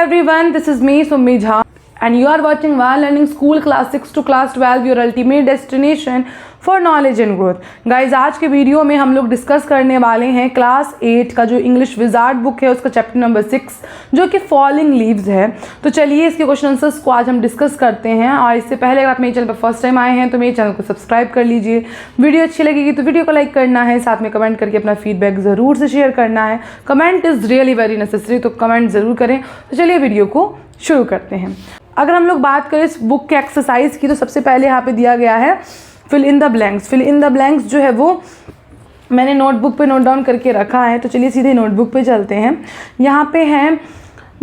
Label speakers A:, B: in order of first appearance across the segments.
A: everyone, this is me Summi Jha and you are watching while learning school class 6 to class 12 your ultimate destination for knowledge and growth. Guys आज के video में हम लोग discuss करने वाले हैं class 8 का जो इंग्लिश विजार्ड बुक है उसका चैप्टर नंबर 6 जो कि फॉलिंग लीव्स है। तो चलिए इसके क्वेश्चन आंसर्स को आज हम डिस्कस करते हैं। और इससे पहले अगर आप मेरे चैनल पर फर्स्ट टाइम आए हैं तो मेरे चैनल को सब्सक्राइब कर लीजिए। वीडियो अच्छी लगेगी तो वीडियो को लाइक करना है, साथ में कमेंट करके अपना फीडबैक ज़रूर से शेयर करना है। Comment is really very necessary, तो कमेंट ज़रूर करें। तो चलिए वीडियो को शुरू करते हैं। अगर हम लोग बात करें इस बुक के एक्सरसाइज की तो सबसे पहले यहाँ पे दिया गया है fill in the blanks. Fill in the blanks जो है वो मैंने नोटबुक पे नोट डाउन करके रखा है, तो चलिए सीधे नोटबुक पे चलते हैं। यहाँ पे हैं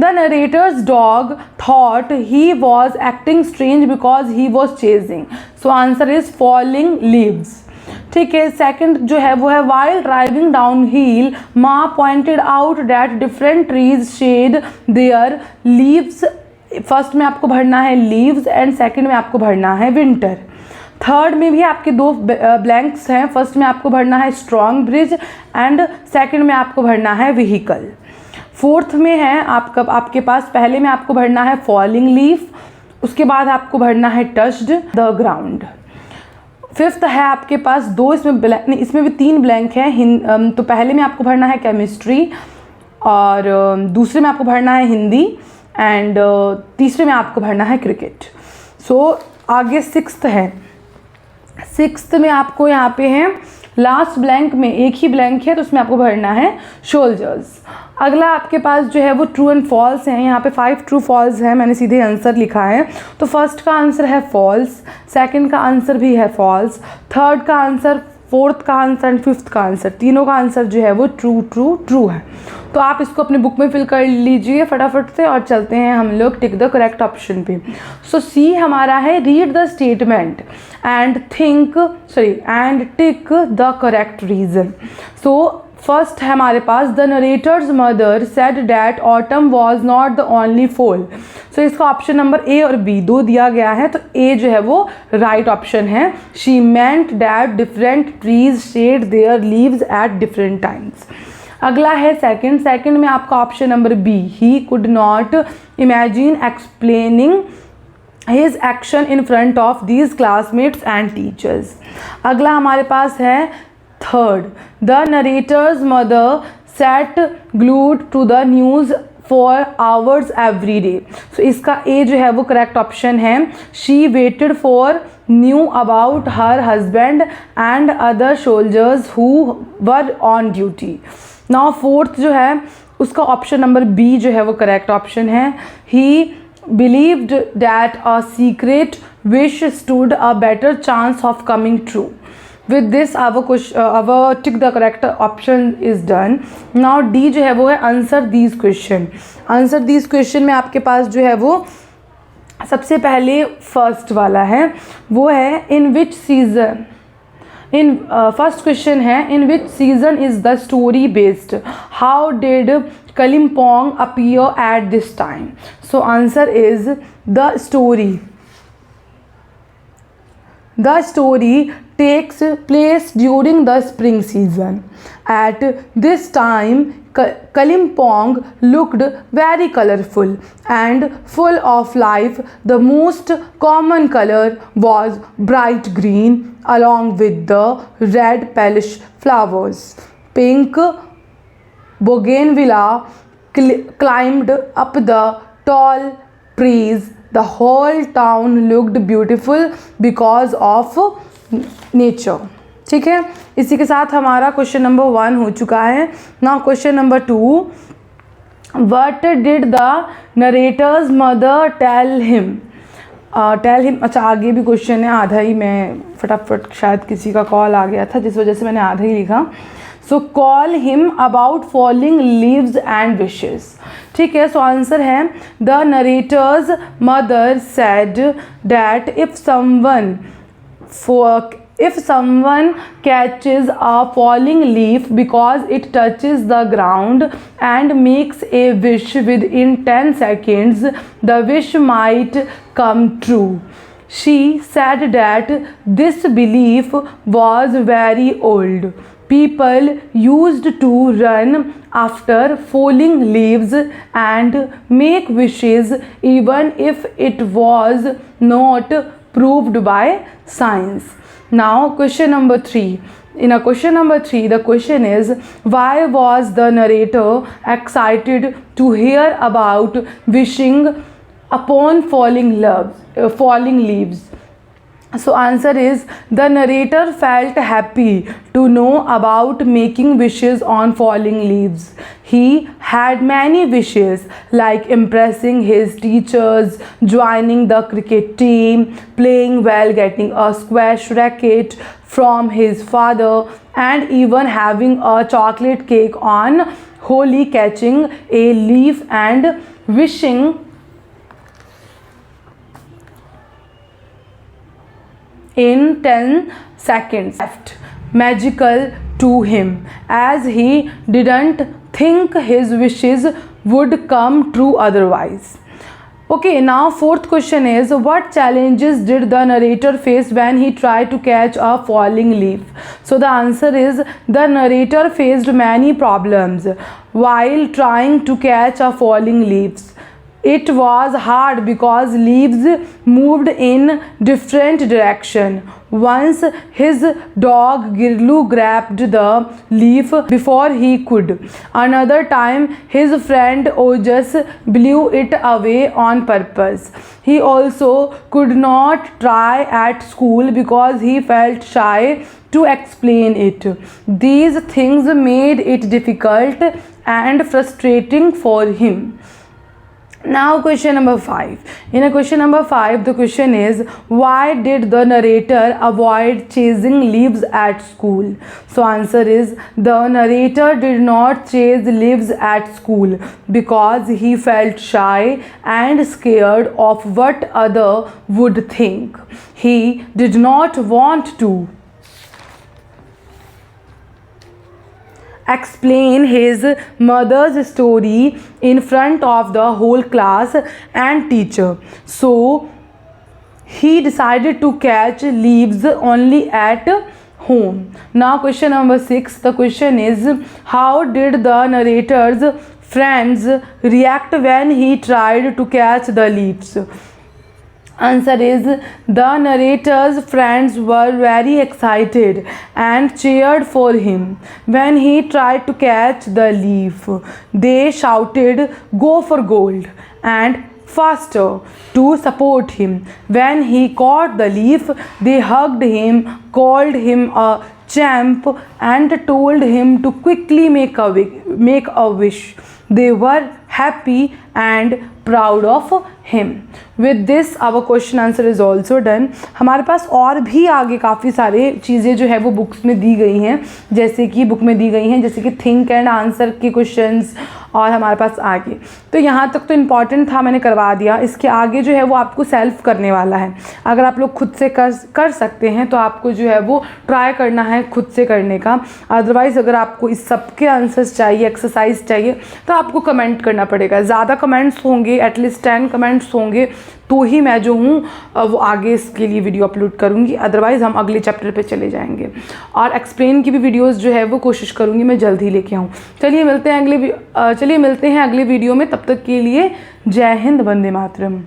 A: the narrator's dog thought he was acting strange because he was chasing. So answer is falling leaves. ठीक है, सेकंड जो है वो है वाइल ड्राइविंग डाउन हिल माँ pointed out that different trees shed their leaves. First में आपको भरना है लीव्स एंड सेकंड में आपको भरना है विंटर। थर्ड में भी आपके दो ब्लैंक्स हैं। फर्स्ट में आपको भरना है स्ट्रॉन्ग ब्रिज एंड सेकंड में आपको भरना है व्हीकल। फोर्थ में है आपके पास पहले में आपको भरना है फॉलिंग लीफ, उसके बाद आपको भरना है टच्ड द ग्राउंड। फिफ्थ है आपके पास दो इसमें ब्लैंक, नहीं इसमें भी तीन ब्लैंक हैं। तो पहले में आपको भरना है केमिस्ट्री और दूसरे में आपको भरना है हिंदी एंड तीसरे में आपको भरना है क्रिकेट। सो आगे सिक्स्थ है। सिक्स्थ में आपको यहाँ पे है लास्ट ब्लैंक में एक ही ब्लैंक है तो उसमें आपको भरना है सोल्जर्स। अगला आपके पास जो है वो ट्रू एंड फॉल्स हैं। यहाँ पे 5 ट्रू फॉल्स हैं, मैंने सीधे आंसर लिखा है। तो फर्स्ट का आंसर है फॉल्स, सेकंड का आंसर भी है फॉल्स, थर्ड का आंसर, फोर्थ का आंसर एंड फिफ्थ का आंसर, तीनों का आंसर जो है वो ट्रू ट्रू ट्रू है। तो आप इसको अपने बुक में फिल कर लीजिए फटाफट से और चलते हैं हम लोग टिक द करेक्ट ऑप्शन पे। सो सी हमारा है read the statement and tick the correct reason. So first है हमारे पास the narrator's mother said that autumn was not the only fall. So इसका ऑप्शन नंबर ए और बी दो दिया गया है, तो ए जो है वो राइट ऑप्शन है। She meant that different trees shed their leaves at different times. अगला है सेकंड में आपका option number B, he could not imagine explaining his action in front of these classmates and teachers। अगला हमारे पास है third, the narrator's mother sat glued to the news for hours every day। सो इसका ए जो है वो correct option है। she waited for knew about her husband and other soldiers who were on duty। Now fourth जो है उसका option number B जो है वो करेक्ट ऑप्शन है। he believed that a secret wish stood a better chance of coming true। With this our tick the correct option is done। Now D जो है वो है answer these question। answer these question में आपके पास जो है वो सबसे पहले फर्स्ट वाला है वो है in which season first question है in which season is the story based। how did Kalimpong appear at this time। so answer is the story takes place during the spring season। at this time Kalimpong looked very colorful and full of life। the most common color was bright green along with the red palish flowers। pink bougainvillea climbed up the tall trees। the whole town looked beautiful because of nature। ठीक है, इसी के साथ हमारा question number 1 हो चुका है। Now question number 2, what did the narrator's mother tell him. अच्छा आगे भी क्वेश्चन है, आधा ही मैं फटाफट शायद किसी का कॉल आ गया था जिस वजह से मैंने आधा ही लिखा। So call him about falling leaves and wishes. ठीक है, सो आंसर है the narrator's mother said that if someone catches a falling leaf because it touches the ground and makes a wish within 10 seconds, the wish might come true। She said that this belief was very old। people used to run after falling leaves and make wishes even if it was not proved by science. Now question number 3. In a question number 3, the question is, why was the narrator excited to hear about wishing upon falling leaves? So answer is, the narrator felt happy to know about making wishes on falling leaves. He had many wishes, like impressing his teachers, joining the cricket team, playing well, getting a squash racket from his father, and even having a chocolate cake on Holi, catching a leaf and wishing in 10 seconds left magical to him, as he didn't think his wishes would come true otherwise. Okay, now fourth question is, what challenges did the narrator face when he tried to catch a falling leaf? So the answer is, the narrator faced many problems while trying to catch a falling leaves. It was hard because leaves moved in different direction. Once his dog Girlu grabbed the leaf before he could. Another time his friend Ojas blew it away on purpose. He also could not try at school because he felt shy to explain it. These things made it difficult and frustrating for him. Now question number 5. In a question number 5, the question is, why did the narrator avoid chasing leaves at school? So answer is, the narrator did not chase leaves at school because he felt shy and scared of what others would think. He did not want to explain his mother's story in front of the whole class and teacher. So he decided to catch leaves only at home. Now question number 6. The question is, how did the narrator's friends react when he tried to catch the leaves? Answer is, the narrator's friends were very excited and cheered for him when he tried to catch the leaf. They shouted, "Go for gold," and faster to support him. When he caught the leaf, they hugged him, called him a champ, and told him to quickly make a wish. They were happy and proud of him. With this our question answer is also done. हमारे पास और भी आगे काफ़ी सारे चीज़ें जो है वो बुक्स में दी गई हैं, जैसे कि बुक में दी गई हैं, जैसे कि थिंक एंड आंसर के क्वेश्चंस, और हमारे पास आगे तो यहाँ तक तो इम्पॉर्टेंट था, मैंने करवा दिया। इसके आगे जो है वो आपको सेल्फ करने वाला है। अगर आप लोग खुद से कर सकते हैं तो आपको जो है वो ट्राई करना है खुद से करने का। अदरवाइज़ अगर आपको इस सब के आंसर्स चाहिए, एक्सरसाइज चाहिए, तो आपको कमेंट करना पड़ेगा। ज़्यादा कमेंट्स होंगे, एटलीस्ट 10 कमेंट्स होंगे तो ही मैं जो हूँ वो आगे इसके लिए वीडियो अपलोड करूँगी। अदरवाइज़ हम अगले चैप्टर पे चले जाएंगे। और एक्सप्लेन की भी वीडियोस जो है वो कोशिश करूँगी मैं जल्द ही लेके आऊँ। चलिए मिलते हैं अगले वीडियो में। तब तक के लिए जय हिंद, वंदे मातरम।